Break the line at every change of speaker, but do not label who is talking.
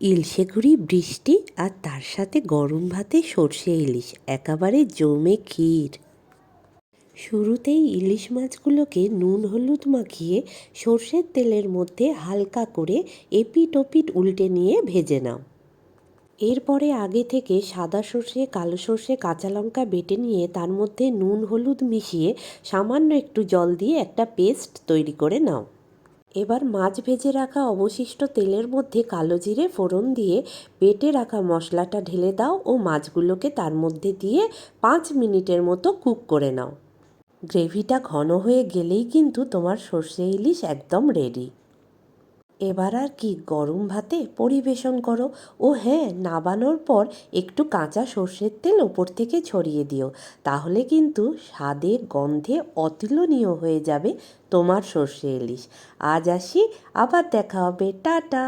ইলশে গুঁড়ি বৃষ্টি আর তার সাথে গরম ভাতে সর্ষে ইলিশ, একেবারে জমে ক্ষীর। শুরুতেই ইলিশ মাছগুলোকে নুন হলুদ মাখিয়ে সর্ষের তেলের মধ্যে হালকা করে এপিট ওপিট উল্টে নিয়ে ভেজে নাও। এরপরে আগে থেকে সাদা সর্ষে, কালো সর্ষে, কাঁচা লঙ্কা বেটে নিয়ে তার মধ্যে নুন হলুদ মিশিয়ে সামান্য একটু জল দিয়ে একটা পেস্ট তৈরি করে নাও। এবার মাছ ভেজে রাখা অবশিষ্ট তেলের মধ্যে কালো জিরে ফোড়ন দিয়ে বেটে রাখা মশলাটা ঢেলে দাও ও মাছগুলোকে তার মধ্যে দিয়ে 5 মিনিটের মতো কুক করে নাও। গ্রেভিটা ঘন হয়ে গেলেই কিন্তু তোমার সর্ষে ইলিশ একদম রেডি। এবার আর কি, গরম ভাতে পরিবেশন করো। ও হ্যাঁ, নাবানোর পর একটু কাঁচা সর্ষের তেল ওপর থেকে ছড়িয়ে দিও, তাহলে কিন্তু স্বাদে গন্ধে অতুলনীয় হয়ে যাবে তোমার সর্ষে ইলিশ। আজ আসি, আবার দেখা হবে, টাটা।